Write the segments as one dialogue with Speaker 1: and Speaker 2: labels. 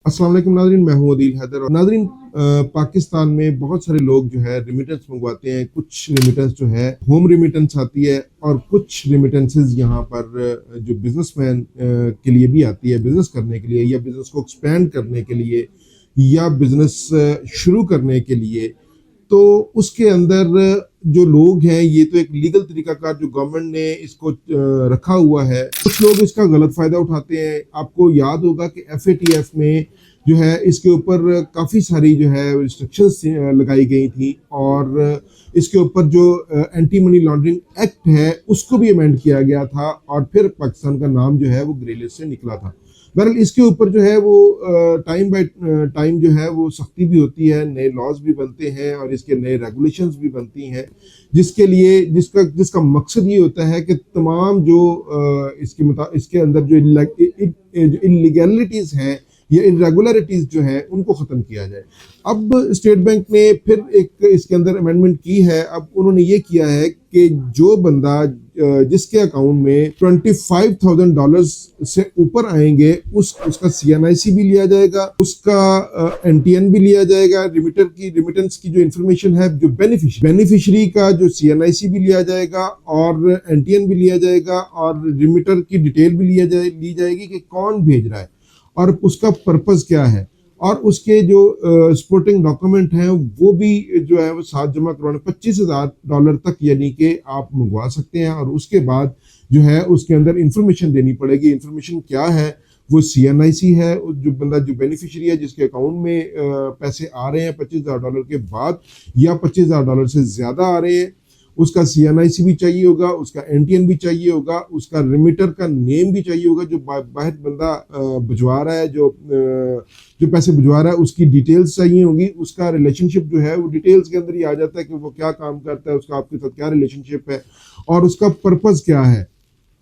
Speaker 1: अस्सलाम वालेकुम नाज़रीन, मैं हूं अदील हैदर। और नाज़रीन, पाकिस्तान में बहुत सारे लोग जो है रिमिटेंस मंगवाते हैं। कुछ रिमिटेंस जो है होम रिमिटेंस आती है और कुछ रिमिटेंसेस यहाँ पर जो बिजनेसमैन के लिए भी आती है, बिजनेस करने के लिए या बिजनेस को एक्सपेंड करने के लिए या बिजनेस शुरू करने के लिए। तो उसके अंदर जो लोग हैं, ये तो एक लीगल तरीकाकार जो गवर्नमेंट ने इसको रखा हुआ है। कुछ लोग इसका गलत फायदा उठाते हैं। आपको याद होगा कि FATF में जो है इसके ऊपर काफ़ी सारी जो है रिस्ट्रिक्शंस लगाई गई थी और इसके ऊपर जो एंटी मनी लॉन्ड्रिंग एक्ट है उसको भी अमेंड किया गया था और फिर पाकिस्तान का नाम जो है वो ग्रे लिस्ट से निकला था। बहरहाल इसके ऊपर जो है वो टाइम बाय टाइम जो है वो सख्ती भी होती है, नए लॉज भी बनते हैं और इसके नए रेगुलेशंस भी बनती हैं, जिसका मकसद ये होता है कि तमाम जो इसके अंदर जो इलीगैलिटीज़ हैं या इरेगुलरिटीज़ जो हैं उनको ख़त्म किया जाए। अब स्टेट बैंक ने फिर एक इसके अंदर अमेंडमेंट की है। अब उन्होंने ये किया है कि जो बंदा जिसके अकाउंट में $25,000 से ऊपर आएंगे उसका CNIC भी लिया जाएगा, उसका NTN भी लिया जाएगा। रिमिटेंस की जो इन्फॉर्मेशन है, जो बेनिफिशरी का जो CNIC भी लिया जाएगा और NTN भी लिया जाएगा और रिमिटर की डिटेल भी ली जाएगी कि कौन भेज रहा है और उसका पर्पस क्या है, और उसके जो सपोर्टिंग डॉक्यूमेंट हैं वो भी जो है वो साथ जमा करवाने $25,000 तक यानी कि आप मंगवा सकते हैं। और उसके बाद जो है उसके अंदर इंफॉर्मेशन देनी पड़ेगी। इंफॉर्मेशन क्या है? वो CNIC है, जो बंदा जो बेनिफिशियरी है जिसके अकाउंट में पैसे आ रहे हैं $25,000 के बाद या $25,000 से ज़्यादा आ रहे हैं, उसका CNIC भी चाहिए होगा, उसका NTN भी चाहिए होगा, उसका रिमिटर का नेम भी चाहिए होगा, जो बाहर बंदा भिजवा रहा है, जो पैसे भिजवा रहा है उसकी डिटेल्स चाहिए होगी। उसका रिलेशनशिप जो है वो डिटेल्स के अंदर ही आ जाता है कि वो क्या काम करता है, उसका आपके साथ क्या रिलेशनशिप है और उसका पर्पस क्या है।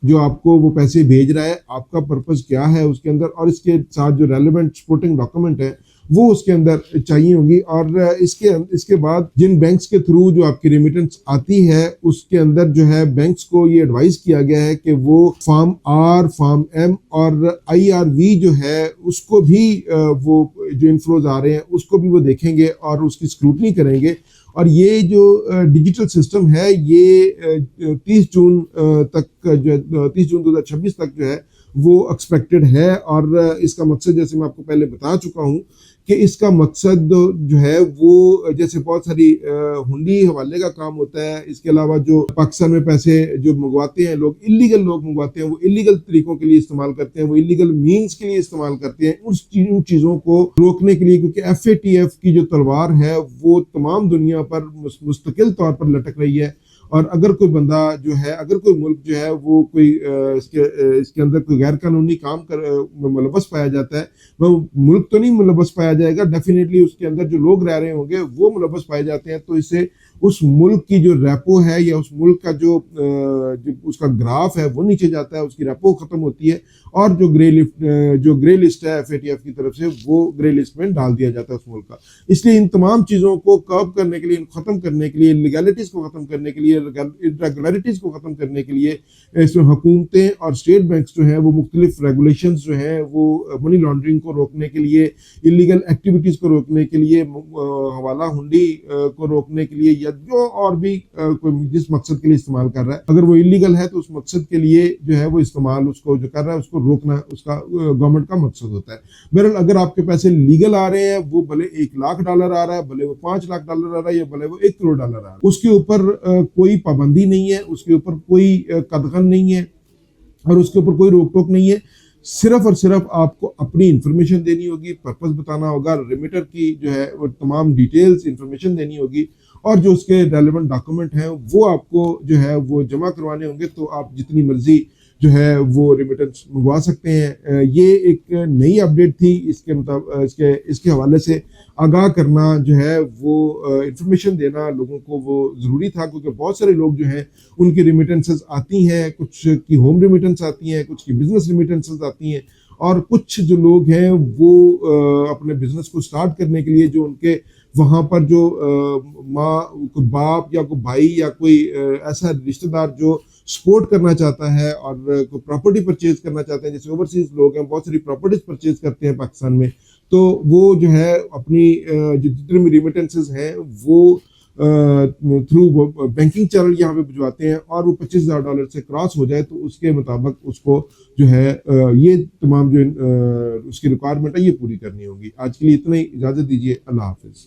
Speaker 1: जो आपको वो पैसे भेज रहा है, आपका पर्पस क्या है उसके अंदर, और इसके साथ जो रेलेवेंट सपोर्टिंग डॉक्यूमेंट है वो उसके अंदर चाहिए होंगी। और इसके बाद जिन बैंक्स के थ्रू जो आपकी रेमिटेंस आती है उसके अंदर जो है बैंक्स को ये एडवाइस किया गया है कि वो फॉर्म R, फॉर्म M और IRV जो है उसको भी वो जो इनफ्लोज आ रहे हैं उसको भी वो देखेंगे और उसकी स्क्रूटनी करेंगे। और ये जो डिजिटल सिस्टम है ये 30 जून तक जो 30 जून 2026 तक जो है वो एक्सपेक्टेड है। और इसका मकसद जैसे मैं आपको पहले बता चुका हूँ कि इसका मकसद जो है वो जैसे बहुत सारी हुंडी हवाले का काम होता है। इसके अलावा जो पाकिस्तान में पैसे जो मंगवाते हैं लोग, इलीगल लोग मंगवाते हैं, वो इलीगल तरीकों के लिए इस्तेमाल करते हैं, वो इलीगल मीन्स के लिए इस्तेमाल करते हैं उन चीज़ों को रोकने के लिए। क्योंकि FATF की जो तलवार है वो तमाम दुनिया पर मुस्तकिल तौर पर लटक रही है। और अगर कोई बंदा जो है, अगर कोई मुल्क जो है वो कोई इसके अंदर कोई गैर कानूनी काम मुलव्वस पाया जाता है, वो मुल्क तो नहीं मुलव्वस पाया जाएगा, डेफिनेटली उसके अंदर जो लोग रह रहे होंगे वो मुलव्वस पाए जाते हैं। तो इससे उस मुल्क की जो रेपो है या उस मुल्क का जो उसका ग्राफ है वो नीचे जाता है, उसकी रेपो खत्म होती है और जो ग्रे लिस्ट है FATF की तरफ से वो ग्रे लिस्ट में डाल दिया जाता है उस मुल्क का। इसलिए इन तमाम चीज़ों को कर्ब करने के लिए, खत्म करने के लिए, लीगैलिटीज़ को ख़त्म करने के लिए, इरेगुलरिटीज़ को ख़त्म करने के लिए इसमें हुकूमतें और स्टेट बैंक्स जो हैं वो मुख्तलिफ रेगुलेशंस जो हैं वो मनी लॉन्ड्रिंग को रोकने के लिए, इलीगल एक्टिविटीज़ को रोकने के लिए, हवाला हुंडी को रोकने के लिए, या जो और भी कोई जिस मकसद के लिए इस्तेमाल कर रहा है, अगर वो इलीगल है तो उस मकसद के लिए जो है वो इस्तेमाल उसको जो कर रहा है उसको रोकना उसका गवर्नमेंट का मकसद होता है। बहरहाल अगर आपके पैसे लीगल आ रहे हैं, वो भले $1,00,000 आ रहा है, भले वो $5,00,000 आ रहा है या भले वो $1 करोड़ आ रहा है, उसके ऊपर कोई पाबंदी नहीं है, उसके ऊपर कोई कदगन नहीं है और उसके ऊपर कोई रोक टोक नहीं है। सिर्फ और सिर्फ आपको अपनी इंफॉर्मेशन देनी होगी, पर्पस बताना होगा, रिमिटर की जो है वो तमाम डिटेल्स इंफॉर्मेशन देनी होगी और जो उसके रेलेवेंट डॉक्यूमेंट हैं वो आपको जो है वो जमा करवाने होंगे। तो आप जितनी मर्जी जो है वो रिमिटेंस मंगवा सकते हैं। ये एक नई अपडेट थी। इसके हवाले से आगाह करना जो है वो इंफॉर्मेशन देना लोगों को वो ज़रूरी था, क्योंकि बहुत सारे लोग जो हैं उनकी रिमिटेंसेस आती हैं, कुछ की होम रिमिटेंस आती हैं, कुछ की बिजनेस रिमिटेंसेस आती हैं और कुछ जो लोग हैं वो अपने बिजनेस को स्टार्ट करने के लिए जो उनके वहाँ पर जो माँ, बाप या कोई भाई या कोई ऐसा रिश्तेदार जो सपोर्ट करना चाहता है और कोई प्रॉपर्टी परचेज करना चाहते हैं, जैसे ओवरसीज लोग हैं बहुत सारी प्रॉपर्टीज परचेज करते हैं पाकिस्तान में, तो वो जो है अपनी जो जितने भी रिमिटेंसेस हैं वो थ्रू बैंकिंग चैनल यहाँ पे भिजवाते हैं, और वो $25,000 से क्रॉस हो जाए तो उसके मुताबिक उसको जो है ये तमाम जो उसकी रिक्वायरमेंट है ये पूरी करनी होगी। आज के लिए इतना ही, इजाज़त दीजिए, अल्लाह हाफिज़।